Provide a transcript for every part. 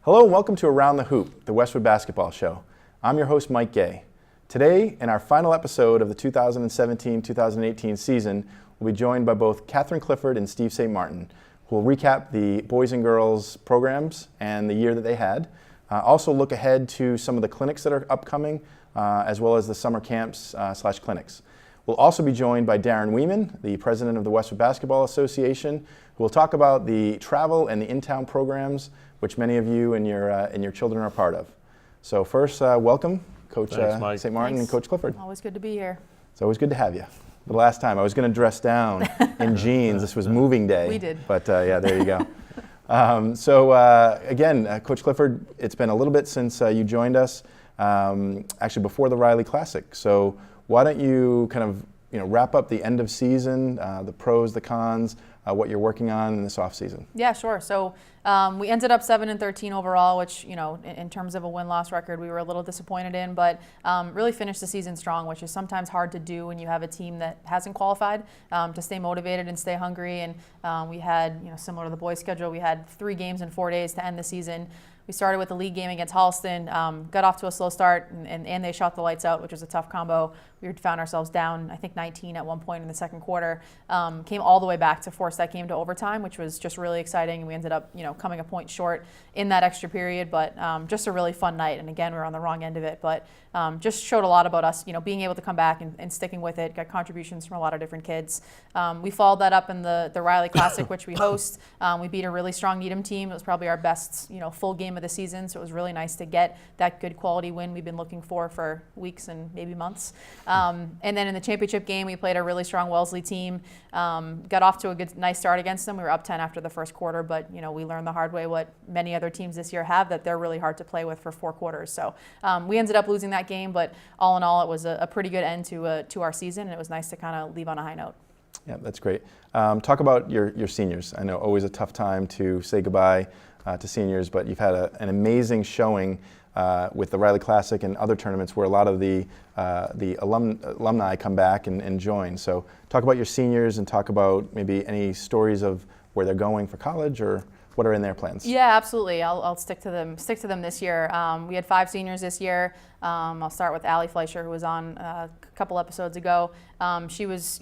Hello and welcome to Around the Hoop, the Westwood Basketball Show. I'm your host, Mike Gay. Today, in our final episode of the 2017-2018 season, we'll be joined by both Catherine Clifford and Steve St. Martin, who will recap the boys and girls programs and the year that they had. Also look ahead to some of the clinics that are upcoming, as well as the summer camps / clinics. We'll also be joined by Darren Weeman, the president of the Westwood Basketball Association, who will talk about the travel and the in-town programs, which many of you and your children are part of. So first, welcome, Coach St. Martin and Coach Clifford. Always good to be here. It's always good to have you. The last time I was going to dress down in jeans. This was moving day. We did. But yeah, there you go. Again, Coach Clifford, it's been a little bit since you joined us, actually before the Riley Classic. So why don't you kind of wrap up the end of season, the pros, the cons, what you're working on in this off season? Yeah, sure. So we ended up 7-13 overall, which in terms of a win-loss record, we were a little disappointed in, but really finished the season strong, which is sometimes hard to do when you have a team that hasn't qualified, to stay motivated and stay hungry. And we had, similar to the boys' schedule, we had 3 games in 4 days to end the season. We started with the league game against Holliston, got off to a slow start, and they shot the lights out, which was a tough combo. We found ourselves down, I think, 19 at one point in the second quarter. Came all the way back to force that game to overtime, which was just really exciting. And we ended up, coming a point short in that extra period, but just a really fun night. And again, we were on the wrong end of it, but just showed a lot about us, being able to come back and sticking with it. Got contributions from a lot of different kids. We followed that up in the Riley Classic, which we host. We beat a really strong Needham team. It was probably our best, full game of the season. So it was really nice to get that good quality win we've been looking for weeks and maybe months. And then in the championship game, we played a really strong Wellesley team. Got off to a nice start against them. We were up 10 after the first quarter, but we learned the hard way what many other teams this year have, that they're really hard to play with for 4 quarters. So we ended up losing that game, but all in all, it was a pretty good end to our season, and it was nice to kind of leave on a high note. Yeah, that's great. Talk about your seniors. I know always a tough time to say goodbye to seniors, but you've had an amazing showing with the Riley Classic and other tournaments where a lot of the alumni come back and join. So talk about your seniors and talk about maybe any stories of where they're going for college or what are in their plans. Yeah, absolutely. I'll stick to them this year. We had 5 seniors this year. I'll start with Allie Fleischer, who was on a couple episodes ago. She was,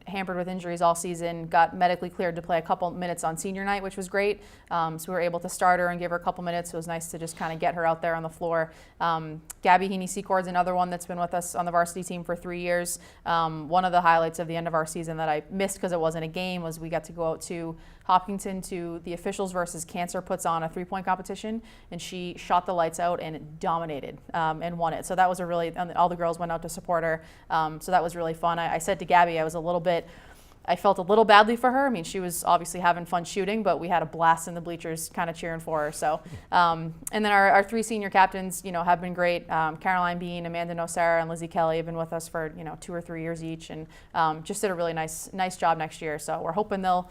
hampered with injuries all season, got medically cleared to play a couple minutes on senior night, which was great. So we were able to start her and give her a couple minutes. It was nice to just kind of get her out there on the floor. Gabby Heaney-Secord's another one that's been with us on the varsity team for 3 years. One of the highlights of the end of our season that I missed because it wasn't a game was we got to go out to Hopkinton to the Officials versus Cancer puts on a 3-point competition, and she shot the lights out and dominated and won it. So that was all the girls went out to support her. So that was really fun. I said to Gabby, I felt a little badly for her. I mean, she was obviously having fun shooting, but we had a blast in the bleachers kind of cheering for her. So, and then our 3 senior captains, have been great. Caroline Bean, Amanda Nocera, and Lizzie Kelly have been with us for, 2 or 3 years each, and just did a really nice job next year. So we're hoping they'll,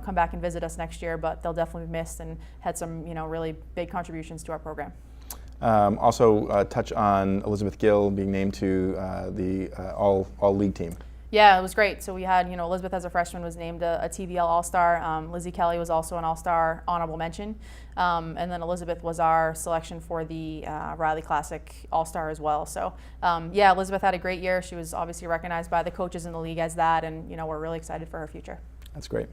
come back and visit us next year, but they'll definitely be missed and had some, really big contributions to our program. Also touch on Elizabeth Gill being named to the all-league team. Yeah, it was great. So we had, Elizabeth as a freshman was named a TVL All-Star. Lizzie Kelly was also an All-Star honorable mention. And then Elizabeth was our selection for the Riley Classic All-Star as well. So yeah, Elizabeth had a great year. She was obviously recognized by the coaches in the league as that, and we're really excited for her future. That's great.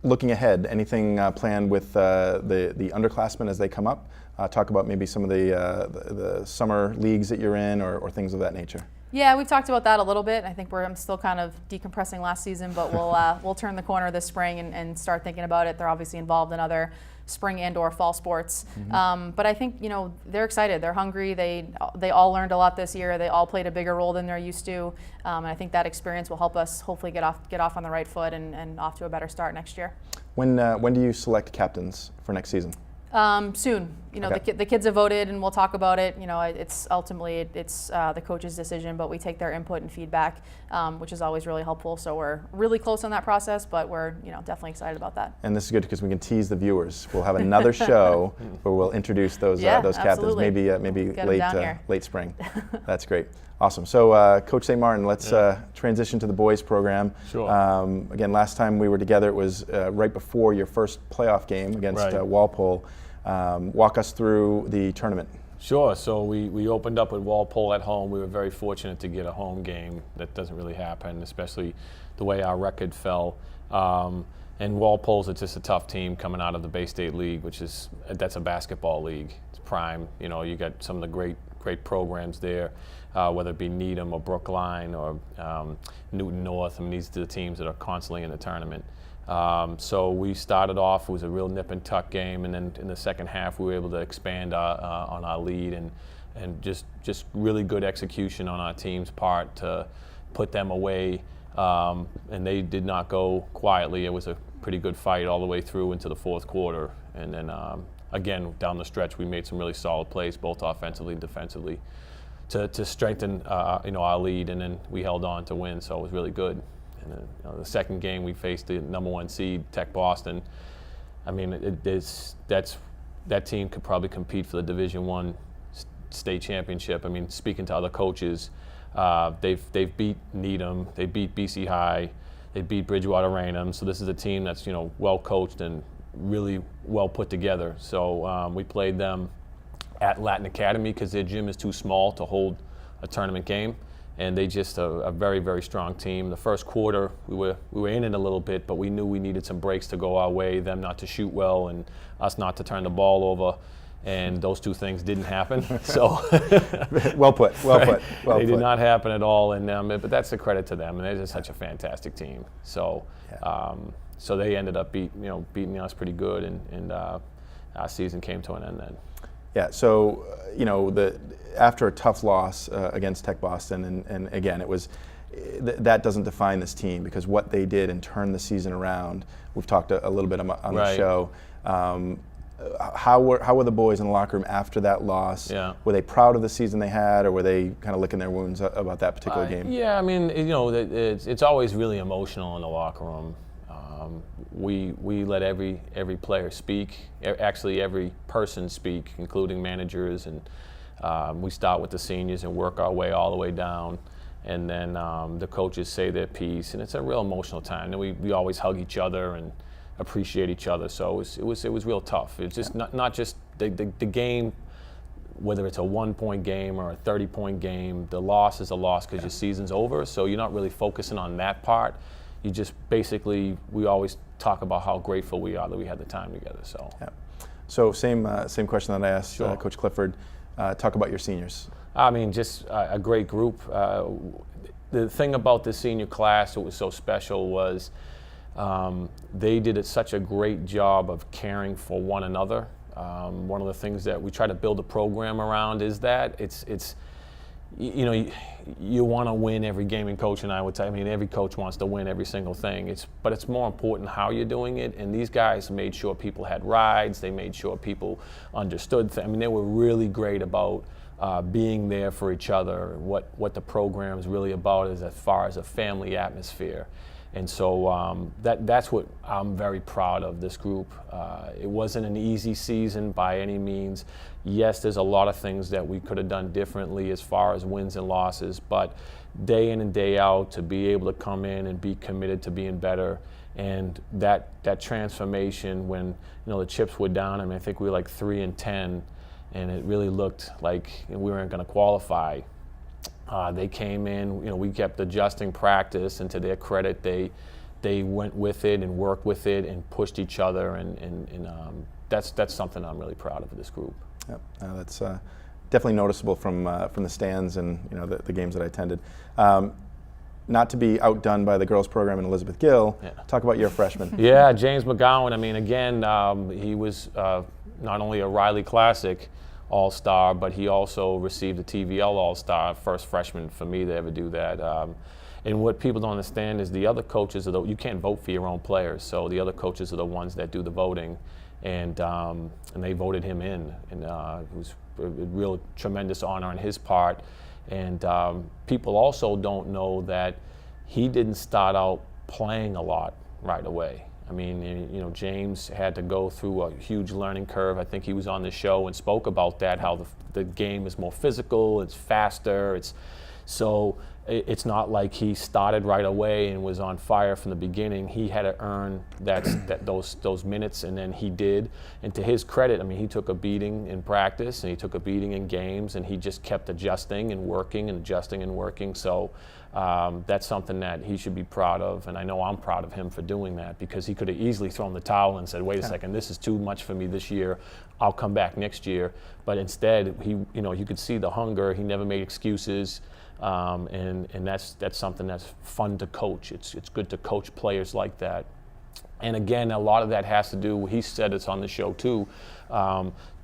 Looking ahead, anything planned with the underclassmen as they come up? Talk about maybe some of the summer leagues that you're in or things of that nature. Yeah, we've talked about that a little bit. I think I'm still kind of decompressing last season, but we'll turn the corner this spring and start thinking about it. They're obviously involved in other spring and/or fall sports, but I think they're excited. They're hungry. They all learned a lot this year. They all played a bigger role than they're used to, and I think that experience will help us hopefully get off on the right foot and off to a better start next year. When do you select captains for next season? Soon. Okay. The kids have voted, and we'll talk about it. It's ultimately the coach's decision, but we take their input and feedback, which is always really helpful. So we're really close on that process, but we're definitely excited about that. And this is good because we can tease the viewers. We'll have another show where we'll introduce those captains, maybe late spring. That's great. Awesome. So Coach St. Martin, let's transition to the boys program. Sure. Again, last time we were together, it was right before your first playoff game against Walpole. Walk us through the tournament. Sure. So we opened up with Walpole at home. We were very fortunate to get a home game. That doesn't really happen, especially the way our record fell. And Walpole's just a tough team coming out of the Bay State League, that's a basketball league. It's prime. You got some of the great programs there, whether it be Needham or Brookline or Newton North. I mean, these are the teams that are constantly in the tournament. So we started off, it was a real nip and tuck game, and then in the second half we were able to expand on our lead and just really good execution on our team's part to put them away, and they did not go quietly. It was a pretty good fight all the way through into the fourth quarter, and then again down the stretch we made some really solid plays both offensively and defensively to strengthen our lead, and then we held on to win, so it was really good. And then, the second game we faced the number 1 seed, Tech Boston. I mean, that team could probably compete for the Division I state championship. I mean, speaking to other coaches, they've beat Needham, they beat BC High, they beat Bridgewater Raynham. So this is a team that's well coached and really well put together. So we played them at Latin Academy because their gym is too small to hold a tournament game. And they just a very, very strong team. The first quarter, we were in it a little bit, but we knew we needed some breaks to go our way, them not to shoot well and us not to turn the ball over. And those two things didn't happen. So well put. They did not happen at all. And but that's a credit to them. And they're just such a fantastic team. So so they ended up beating us pretty good, and our season came to an end then. Yeah. So after a tough loss against Tech Boston, and again, it was that doesn't define this team, because what they did and turned the season around. We've talked a little bit on the show. How were the boys in the locker room after that loss? Yeah. Were they proud of the season they had, or were they kind of licking their wounds about that particular game? Yeah, I mean, it's always really emotional in the locker room. We let every player speak, actually every person speak, including managers, and we start with the seniors and work our way all the way down, and then the coaches say their piece, and it's a real emotional time. And we always hug each other and appreciate each other. So it was real tough. It's just not just the game, whether it's a 1-point game or a 30-point game. The loss is a loss because your season's over. So you're not really focusing on that part. You just basically, we always talk about how grateful we are that we had the time together. So. Yeah. So same question that I asked Sure. Coach Clifford. Talk about your seniors. I mean, just a great group. The thing about the senior class that was so special was they did such a great job of caring for one another. One of the things that we try to build a program around is that it's you want to win every game, and Coach and I would tell you, I mean, every coach wants to win every single thing. But it's more important how you're doing it, and these guys made sure people had rides. They made sure people understood things. I mean, they were really great about being there for each other. What the program is really about is as far as a family atmosphere. And so that's what I'm very proud of this group. It wasn't an easy season by any means. Yes, there's a lot of things that we could have done differently as far as wins and losses, but day in and day out, to be able to come in and be committed to being better, and that transformation when the chips were down. I mean, I think we were like 3-10, and it really looked like we weren't going to qualify. They came in, we kept adjusting practice, and to their credit, they went with it and worked with it and pushed each other, and that's something I'm really proud of this group. Yep, that's definitely noticeable from the stands and the games that I attended. Not to be outdone by the girls program and Elizabeth Gill. Yeah. Talk about your freshman. Yeah, James McGowan. I mean, again, he was not only a Riley Classic All-Star, but he also received a TVL All-Star, first freshman for me to ever do that. And what people don't understand is the other coaches you can't vote for your own players, so the other coaches are the ones that do the voting, and they voted him in, and it was a real tremendous honor on his part. And people also don't know that he didn't start out playing a lot right away. I mean, James had to go through a huge learning curve. I think he was on the show and spoke about that, how the game is more physical, it's faster, so it's not like he started right away and was on fire from the beginning. He had to earn those minutes, and then he did. And to his credit, I mean, he took a beating in practice, and he took a beating in games, and he just kept adjusting and working and adjusting and working. So that's something that he should be proud of, and I know I'm proud of him for doing that, because he could have easily thrown the towel and said, wait a second, this is too much for me this year. I'll come back next year. But instead, you could see the hunger. He never made excuses. And that's something that's fun to coach. It's good to coach players like that. And again, a lot of that has to do, he said it's on the show too,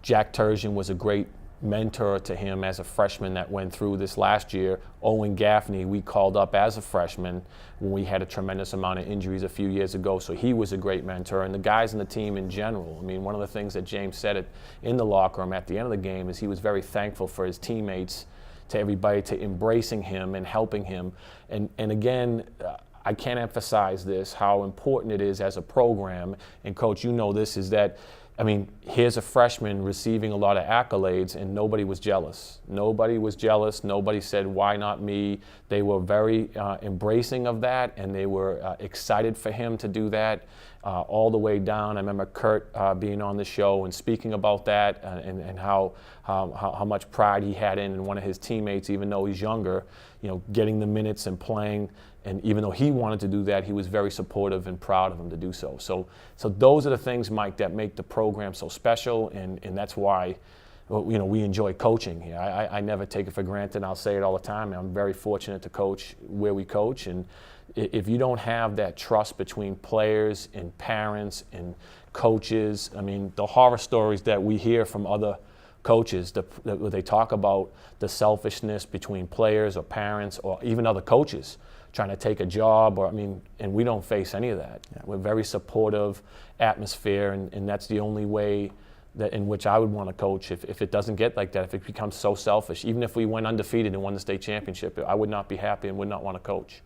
Jack Turgeon was a great mentor to him as a freshman that went through this last year. Owen Gaffney, we called up as a freshman when we had a tremendous amount of injuries a few years ago, so he was a great mentor. And the guys in the team in general, I mean, one of the things that James said in the locker room at the end of the game is he was very thankful for his teammates, to everybody, to embracing him and helping him. And again, I can't emphasize this, how important it is as a program, and Coach, you know this, is that, I mean, here's a freshman receiving a lot of accolades, and nobody was jealous. Nobody was jealous. Nobody said, why not me? They were very embracing of that, and they were excited for him to do that all the way down. I remember Kurt being on the show and speaking about that, and how much pride he had in one of his teammates, even though he's younger, getting the minutes and playing. And even though he wanted to do that, he was very supportive and proud of him to do so. So those are the things, Mike, that make the program so special, and that's why we enjoy coaching here. I never take it for granted. I'll say it all the time. I'm very fortunate to coach where we coach, and if you don't have that trust between players and parents and coaches, I mean, the horror stories that we hear from other coaches, they talk about the selfishness between players or parents or even other coaches trying to take a job, and we don't face any of that. Yeah. We're very supportive atmosphere, and that's the only way that in which I would want to coach. If it doesn't get like that, if it becomes so selfish, even if we went undefeated and won the state championship, I would not be happy and would not want to coach.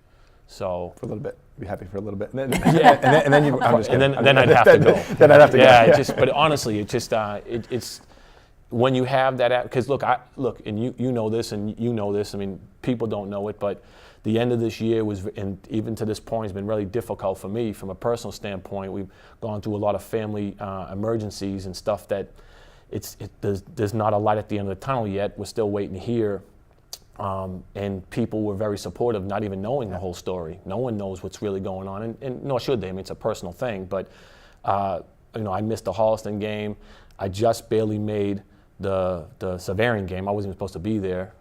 So for a little bit, be happy for a little bit, and then I'd have to go. Then I'd have to go. Yeah, but honestly, it's when you have that, because look, and you know this, and you know this. I mean, people don't know it, but the end of this year was, and even to this point, has been really difficult for me from a personal standpoint. We've gone through a lot of family emergencies and stuff that there's not a light at the end of the tunnel yet. We're still waiting to hear. And people were very supportive, not even knowing the whole story. No one knows what's really going on, and nor should they. I mean, it's a personal thing. But I missed the Holliston game. I just barely made the Savarian game. I wasn't even supposed to be there.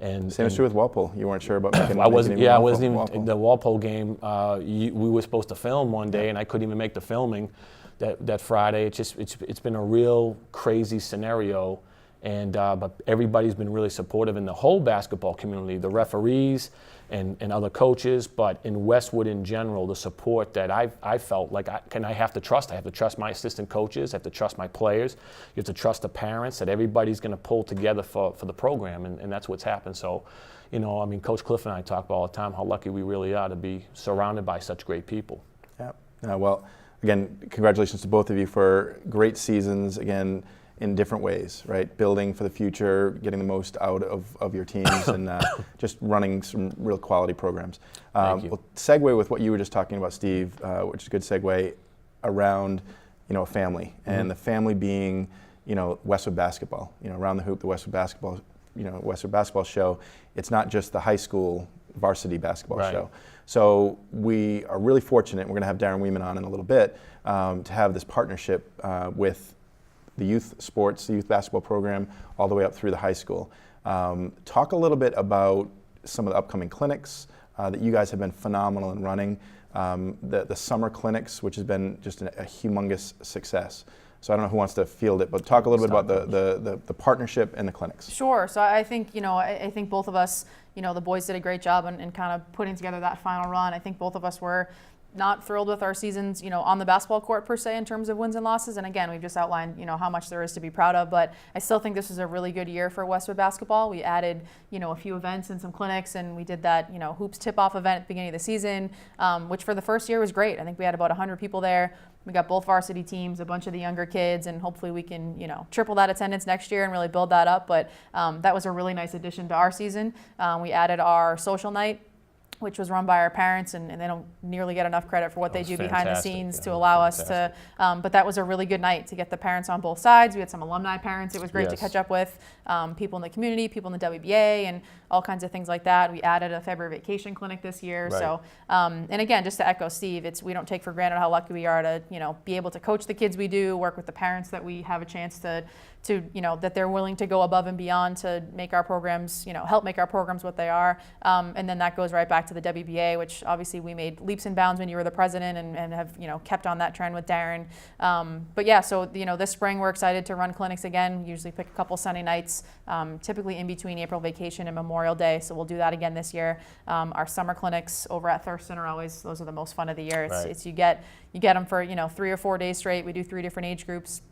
Same is true with Walpole. You weren't sure about making. I wasn't even Walpole. The Walpole game. We were supposed to film one day, and I couldn't even make the filming that Friday. It's been a real crazy scenario. And but everybody's been really supportive in the whole basketball community, the referees and other coaches, but in Westwood in general, the support that I felt like I have to trust. I have to trust my assistant coaches. I have to trust my players. You have to trust the parents that everybody's going to pull together for the program, and that's what's happened. So, Coach Clifford and I talk about all the time how lucky we really are to be surrounded by such great people. Yeah. Well, again, congratulations to both of you for great seasons. Again, in different ways, right? Building for the future, getting the most out of your teams, and just running some real quality programs. Thank you. We'll segue with what you were just talking about, Steve, which is a good segue around, a family, and the family being, Westwood basketball. Around the hoop, the Westwood basketball, Westwood basketball show. It's not just the high school varsity basketball show. So we are really fortunate. We're going to have Darren Weeman on in a little bit to have this partnership with the youth sports, the youth basketball program, all the way up through the high school. Talk a little bit about some of the upcoming clinics that you guys have been phenomenal in running. The summer clinics, which has been just a humongous success. So I don't know who wants to field it, but talk a little bit about the partnership and the clinics. Sure. So I think, I think both of us, the boys did a great job in kind of putting together that final run. I think both of us were not thrilled with our seasons, on the basketball court per se in terms of wins and losses. And again, we've just outlined, how much there is to be proud of. But I still think this is a really good year for Westwood basketball. We added, a few events and some clinics, and we did that, hoops tip-off event at the beginning of the season, which for the first year was great. I think we had about 100 people there. We got both varsity teams, a bunch of the younger kids, and hopefully we can, triple that attendance next year and really build that up. But that was a really nice addition to our season. We added our social night, which was run by our parents, and they don't nearly get enough credit for what they do behind the scenes to allow us to, but that was a really good night to get the parents on both sides. We had some alumni parents it was great to catch up with, people in the community, people in the WBA, and all kinds of things like that. We added a February vacation clinic this year. Right. So, and again, just to echo Steve, we don't take for granted how lucky we are to, be able to coach the kids we do, work with the parents that we have a chance to that they're willing to go above and beyond to make our programs, help make our programs what they are. And then that goes right back to the WBA, which obviously we made leaps and bounds when you were the president and have, kept on that trend with Darren. But yeah, so, this spring we're excited to run clinics again. We usually pick a couple Sunday nights, typically in between April vacation and Memorial Day. So we'll do that again this year. Our summer clinics over at Thurston those are the most fun of the year. It's you get them for, 3 or 4 days straight. We do 3 different age groups.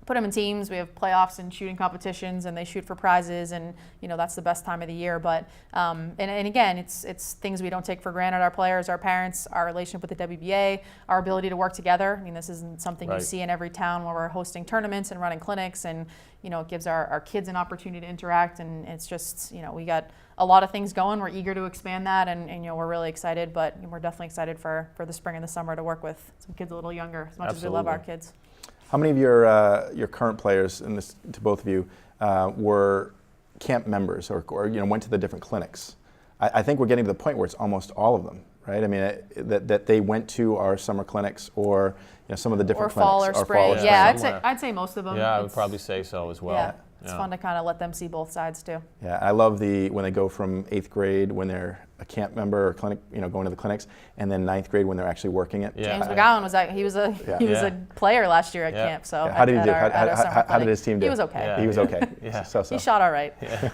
Put them in teams. We have playoffs and shooting competitions, and they shoot for prizes, and that's the best time of the year. But and again, it's things we don't take for granted. Our players, our parents, our relationship with the WBA, our ability to work together. I mean, this isn't something you see in every town where we're hosting tournaments and running clinics, and it gives our kids an opportunity to interact. And it's just we got a lot of things going. We're eager to expand that, and we're really excited. But we're definitely excited for the spring and the summer to work with some kids a little younger, as much as we love our kids. How many of your current players, and this to both of you, were camp members or went to the different clinics? I think we're getting to the point where it's almost all of them, right? I mean, that they went to our summer clinics or some of the different clinics. Fall or spring. Yeah, I'd say most of them. Yeah, I would probably say so as well. Yeah. It's fun to kind of let them see both sides too. Yeah, I love when they go from 8th grade when they're a camp member or clinic, going to the clinics, and then 9th grade when they're actually working it. Yeah. James McGowan was a player last year at camp. So how did he do? How did his team do? He was okay. Yeah. He was okay. So. He shot all right. Yeah.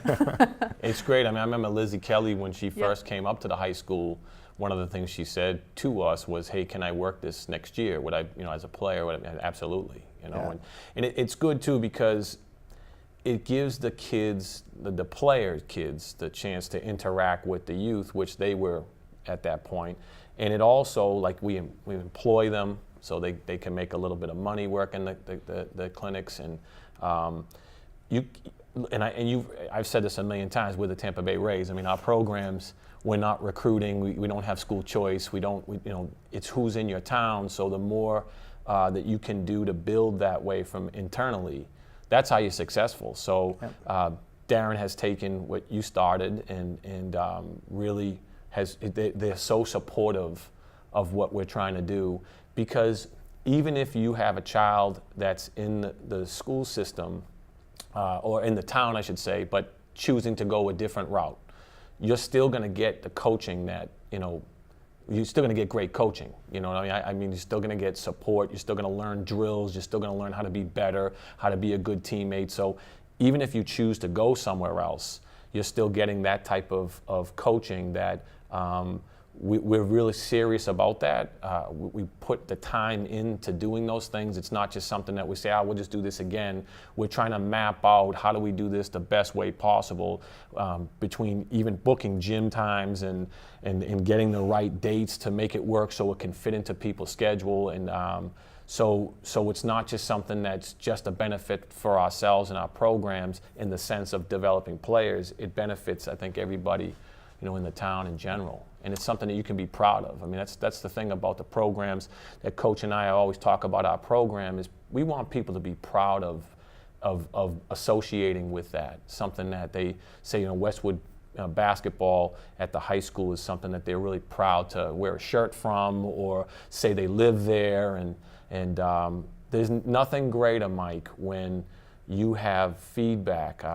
It's great. I mean, I remember Lizzie Kelly when she first came up to the high school. One of the things she said to us was, "Hey, can I work this next year? Would I, as a player?" Absolutely. And it's good too because it gives the kids, the player kids, the chance to interact with the youth, which they were at that point. And it also, like, we employ them so they can make a little bit of money working the clinics. And I've said this a million times with the Tampa Bay Rays. I mean, our programs, we're not recruiting. We don't have school choice. It's who's in your town. So the more that you can do to build that way from internally, that's how you're successful. So Darren has taken what you started and really they're so supportive of what we're trying to do, because even if you have a child that's in the school system or in the town, I should say, but choosing to go a different route, you're still going to get the coaching that, you're still going to get great coaching. You know what I mean? I mean, you're still going to get support. You're still going to learn drills. You're still going to learn how to be better, how to be a good teammate. So even if you choose to go somewhere else, you're still getting that type of coaching that we're really serious about that. We put the time into doing those things. It's not just something that we say, we'll just do this again. We're trying to map out how do we do this the best way possible, between even booking gym times and getting the right dates to make it work so it can fit into people's schedule. And so it's not just something that's just a benefit for ourselves and our programs in the sense of developing players. It benefits, I think, everybody, in the town in general. And it's something that you can be proud of. I mean, that's the thing about the programs that Coach and I always talk about. Our program is we want people to be proud of associating with that. Something that they say, Westwood basketball at the high school is something that they're really proud to wear a shirt from or say they live there. And there's nothing greater, Mike, when you have feedback.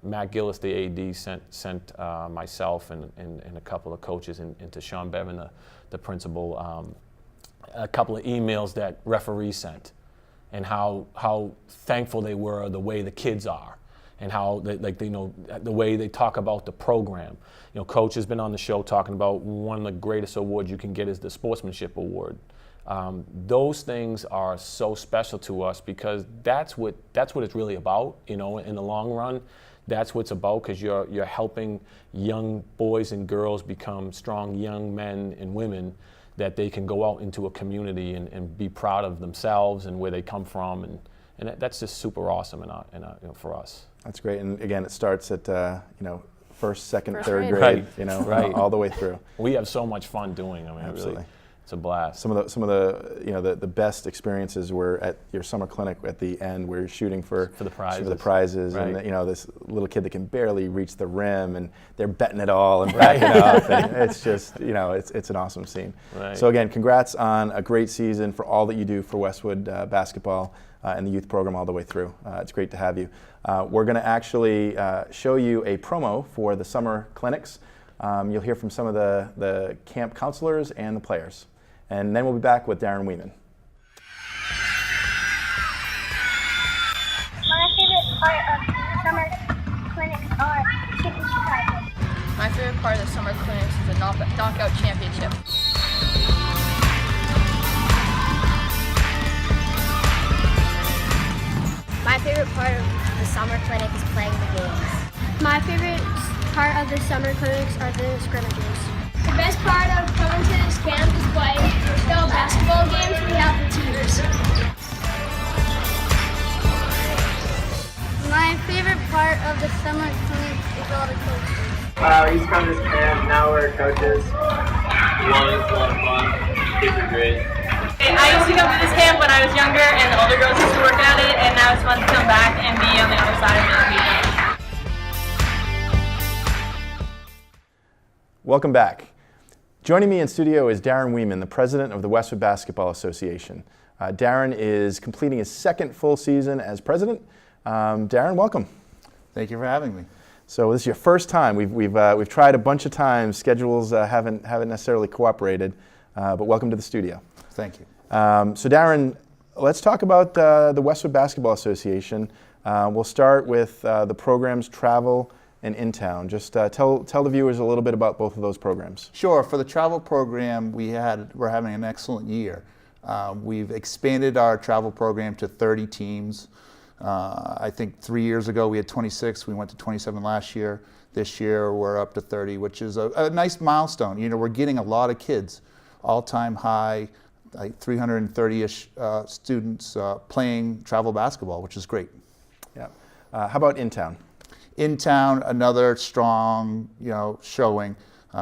Matt Gillis, the AD, sent myself and a couple of coaches and to Sean Bevan, the principal, a couple of emails that referees sent and how thankful they were the way the kids are. and how the way they talk about the program. Coach has been on the show talking about one of the greatest awards you can get is the Sportsmanship Award. Those things are so special to us because that's what it's really about. In the long run, that's what it's about, because you're helping young boys and girls become strong young men and women that they can go out into a community and be proud of themselves and where they come from, and that's just super awesome for us. That's great, and again, it starts at first, second, third grade. grade, Right. all the way through. We have so much fun doing. Absolutely. Really, it's a blast. Some of the best experiences were at your summer clinic at the end, where you're shooting for the prizes. For the prizes, Right. and this little kid that can barely reach the rim, and they're betting it all and backing up, and it's just it's an awesome scene. Right. So again, congrats on a great season for all that you do for Westwood basketball and the youth program all the way through. It's great to have you. We're going to actually show you a promo for the summer clinics. You'll hear from some of the camp counselors and the players. And then we'll be back with Darren Weeman. My favorite part of summer clinics are championship prizes. My favorite part of the summer clinics is the knockout championship. My favorite part of the summer clinic is playing the games. My favorite part of the summer clinics are the scrimmages. The best part of coming to this camp is playing the basketball games. We have the teams. My favorite part of the summer clinic is all the coaches. We used to come to this camp, now we're coaches. It's a lot of fun. Kids are great. I used to come to this camp when I was younger, and the older girls used to work at it, and now it's fun to come back and be on the other side of it and be there. Welcome back. Joining me in studio is Darren Weeman, the president of the Westwood Basketball Association. Darren is completing his second full season as president. Darren, welcome. Thank you for having me. So this is your first time. We've tried a bunch of times. Schedules haven't necessarily cooperated, but welcome to the studio. Thank you. So Darren, let's talk about the Westwood Basketball Association. We'll start with the programs Travel and In Town. Just tell the viewers a little bit about both of those programs. Sure. For the travel program, we're having an excellent year. We've expanded our travel program to 30 teams. I think 3 years ago we had 26. We went to 27 last year. This year we're up to 30, which is a nice milestone. We're getting a lot of kids, all-time high, like 330-ish students playing travel basketball, which is great. Yeah. How about In Town? In Town, another strong, showing.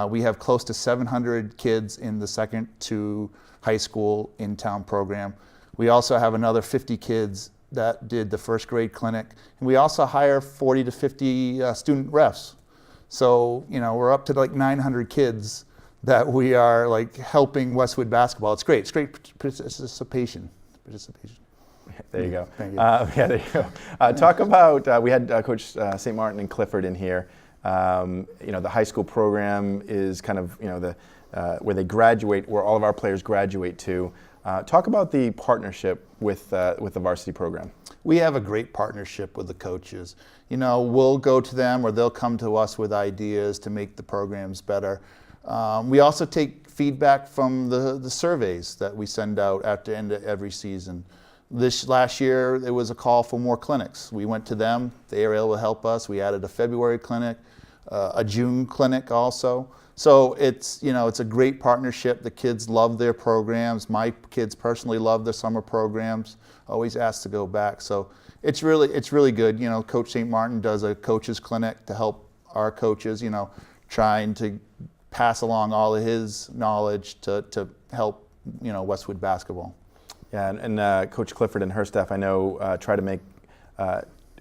We have close to 700 kids in the second to high school In Town program. We also have another 50 kids that did the first grade clinic, and we also hire 40 to 50 student refs. So we're up to like 900 kids that we are helping Westwood basketball. It's great. It's great participation. There you go. Thank you. Yeah, there you go. Talk about, we had Coach St. Martin and Clifford in here. The high school program is kind of, where they graduate, where all of our players graduate to. Talk about the partnership with the varsity program. We have a great partnership with the coaches. We'll go to them or they'll come to us with ideas to make the programs better. We also take feedback from the surveys that we send out at the end of every season. This last year, there was a call for more clinics. We went to them. They were able to help us. We added a February clinic, a June clinic also. So it's a great partnership. The kids love their programs. My kids personally love their summer programs. Always ask to go back. So it's really good. Coach St. Martin does a coaches clinic to help our coaches. Trying to pass along all of his knowledge to help Westwood basketball. Yeah, and Coach Clifford and her staff, I know, try to make,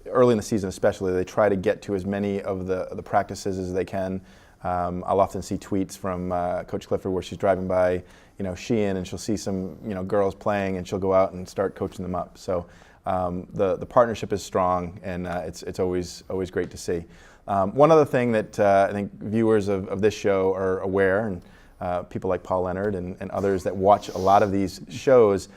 early in the season especially, they try to get to as many of the practices as they can. I'll often see tweets from Coach Clifford where she's driving by, Sheehan, and she'll see some, girls playing, and she'll go out and start coaching them up. So the partnership is strong, and it's always great to see. One other thing that I think viewers of this show are aware, and people like Paul Leonard and others that watch a lot of these shows,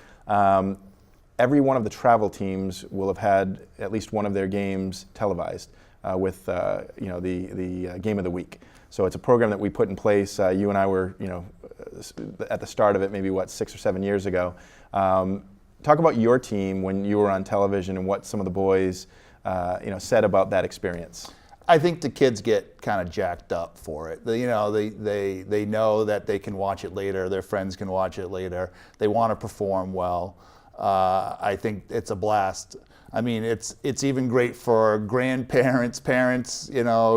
every one of the travel teams will have had at least one of their games televised with the game of the week. So it's a program that we put in place. You and I were at the start of it, maybe 6 or 7 years ago. Talk about your team when you were on television and what some of the boys said about that experience. I think the kids get kind of jacked up for it. They know that they can watch it later. Their friends can watch it later. They want to perform well. I think it's a blast. I mean, it's even great for grandparents, parents,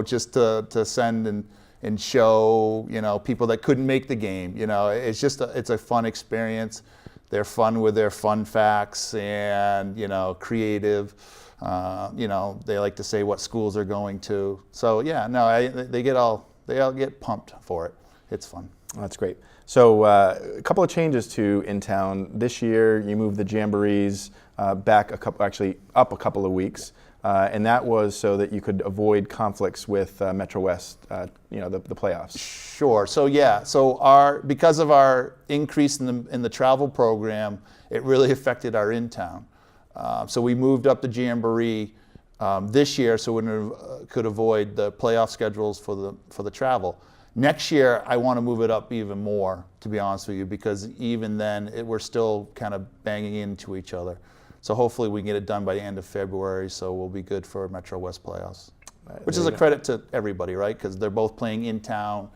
just to send and show, people that couldn't make the game. It's a fun experience. They're fun with their fun facts and, creative. They like to say what schools they're going to. So they all get pumped for it. It's fun. That's great. So a couple of changes to In Town this year. You moved the jamborees up a couple of weeks, and that was so that you could avoid conflicts with Metro West, the playoffs. Sure. So because of our increase in the travel program, it really affected our In Town. So we moved up the jamboree this year so we could avoid the playoff schedules for the travel. Next year, I want to move it up even more, to be honest with you, because even then we're still kind of banging into each other. So hopefully we can get it done by the end of February, so we'll be good for Metro West playoffs, which is a credit to everybody, right? Because they're both playing in town,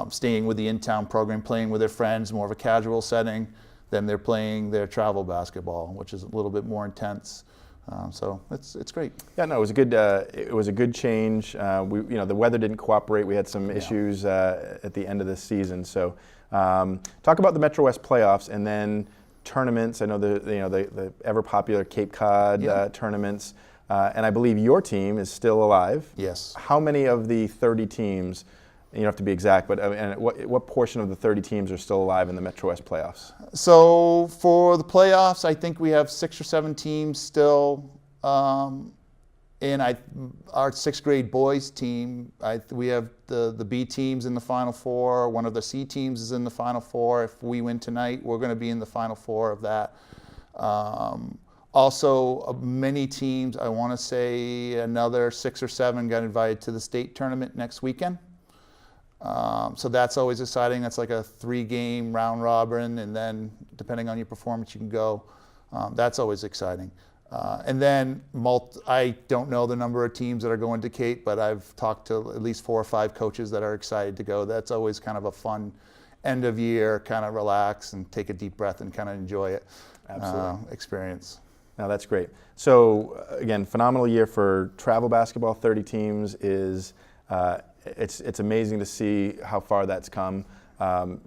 staying with the in town program, playing with their friends, more of a casual setting. Then they're playing their travel basketball, which is a little bit more intense. So it's great. Yeah, no, it was a good change. The weather didn't cooperate. We had some issues at the end of the season. So, talk about the Metro West playoffs and then tournaments. I know the ever popular Cape Cod tournaments, and I believe your team is still alive. Yes. How many of the 30 teams? You don't have to be exact, but what portion of the 30 teams are still alive in the Metro West playoffs? So for the playoffs, I think we have 6 or 7 teams still in our 6th grade boys team. We have the B teams in the Final Four. One of the C teams is in the Final Four. If we win tonight, we're going to be in the Final Four of that. Also, many teams, I want to say another 6 or 7 got invited to the state tournament next weekend. So that's always exciting. That's like a 3-game round robin, and then depending on your performance, you can go. That's always exciting. And then I don't know the number of teams that are going to Cape, but I've talked to at least 4 or 5 coaches that are excited to go. That's always kind of a fun end of year, kind of relax and take a deep breath and kind of enjoy it. Absolutely. Experience. Now that's great. So again, phenomenal year for travel basketball. 30 teams is. It's amazing to see how far that's come.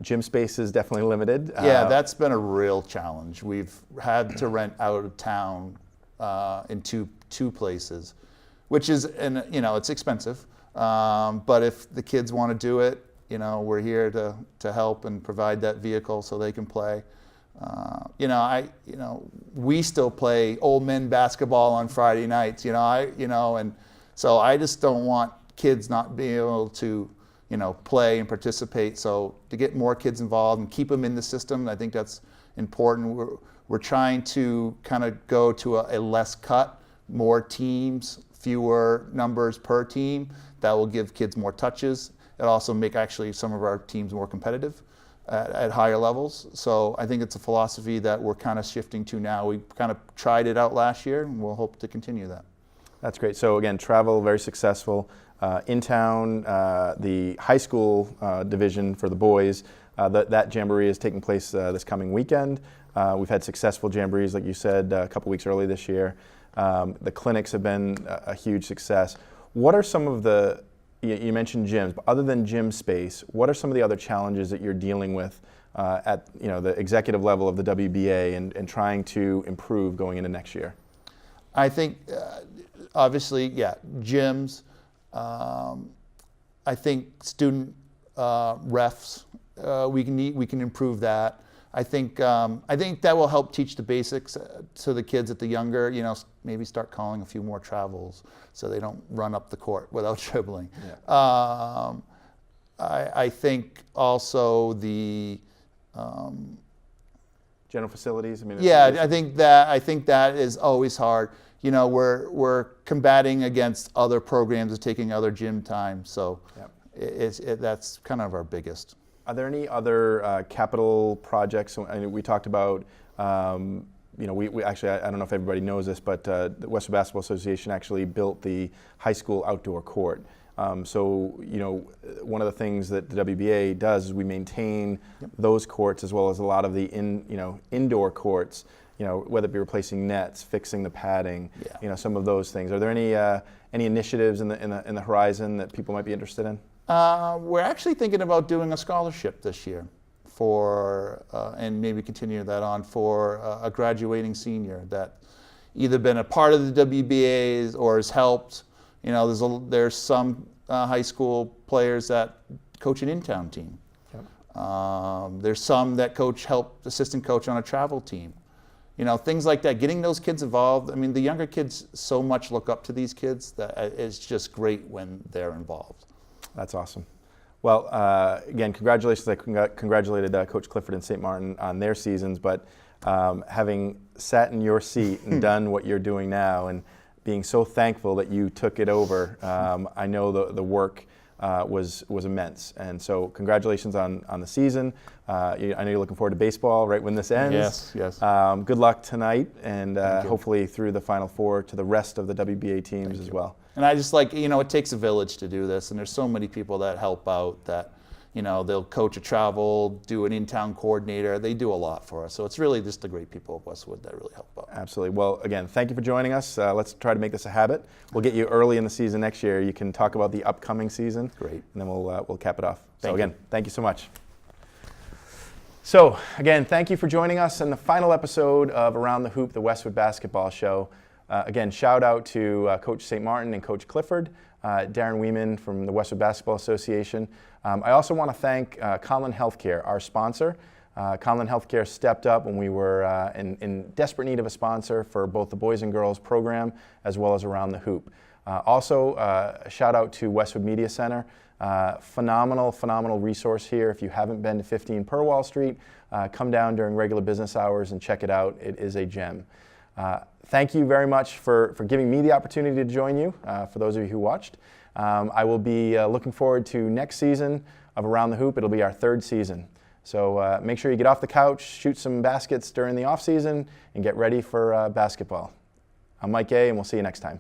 Gym space is definitely limited. Yeah, that's been a real challenge. We've had to rent out of town in two places, which is, it's expensive. But if the kids want to do it, we're here to help and provide that vehicle so they can play. We still play old men basketball on Friday nights. And so I just don't want kids not being able to, play and participate. So to get more kids involved and keep them in the system, I think that's important. We're trying to kind of go to a less cut, more teams, fewer numbers per team. That will give kids more touches. It also make actually some of our teams more competitive at higher levels. So I think it's a philosophy that we're kind of shifting to now. We kind of tried it out last year, and we'll hope to continue that. That's great. So again, travel, very successful. In town, the high school division for the boys, that jamboree is taking place this coming weekend. We've had successful jamborees, like you said, a couple weeks early this year. The clinics have been a huge success. What are some of you mentioned gyms, but other than gym space, what are some of the other challenges that you're dealing with at the executive level of the WBA and trying to improve going into next year? I think, obviously, gyms. I think student refs, we can improve that. I think that will help teach the basics to the kids at the younger. Maybe start calling a few more travels so they don't run up the court without dribbling. Yeah. I think also the General facilities? I mean, Yeah, I think that is always hard. You know, we're combating against other programs and taking other gym time, so that's kind of our biggest. Are there any other capital projects? I mean, we talked about, you know, we actually, I don't know if everybody knows this, but the Westwood Basketball Association actually built the high school outdoor court. So, you know, one of the things that the WBA does is we maintain those courts as well as a lot of the indoor courts, you know, whether it be replacing nets, fixing the padding, you know, some of those things. Are there any initiatives in the horizon that people might be interested in? We're actually thinking about doing a scholarship this year for, and maybe continue that on for a graduating senior that either been a part of the WBAs or has helped. You know, there's some high school players that coach an in-town team. There's some that assistant coach on a travel team. You know, things like that, getting those kids involved. I mean, the younger kids so much look up to these kids that it's just great when they're involved. That's awesome. Well, again, congratulations. I congratulated Coach Clifford and St. Martin on their seasons, but having sat in your seat and done what you're doing now and being so thankful that you took it over, I know the work was immense. And so congratulations on the season. I know you're looking forward to baseball right when this ends. Yes. Good luck tonight, and hopefully through the Final Four to the rest of the WBA teams as well. And I just like, you know, it takes a village to do this, and there's so many people that help out that, you know, they'll coach a travel, do an in-town coordinator. They do a lot for us. So it's really just the great people of Westwood that really help out. Absolutely. Well, again, thank you for joining us. Let's try to make this a habit. We'll get you early in the season next year. You can talk about the upcoming season. Great. And then we'll cap it off. So Thank again, thank you so much. So again, thank you for joining us in the final episode of Around the Hoop, the Westwood Basketball Show. Again, shout out to Coach St. Martin and Coach Clifford, Darren Weeman from the Westwood Basketball Association. I also want to thank Conlin Healthcare, our sponsor. Conlin Healthcare stepped up when we were in desperate need of a sponsor for both the boys and girls program as well as Around the Hoop. Also, shout out to Westwood Media Center. Phenomenal resource here. If you haven't been to 15 Purwall Street, come down during regular business hours and check it out. It is a gem. Thank you very much for giving me the opportunity to join you, for those of you who watched. I will be looking forward to next season of Around the Hoop. It'll be our third season. So make sure you get off the couch, shoot some baskets during the off season, and get ready for basketball. I'm Mike A, and we'll see you next time.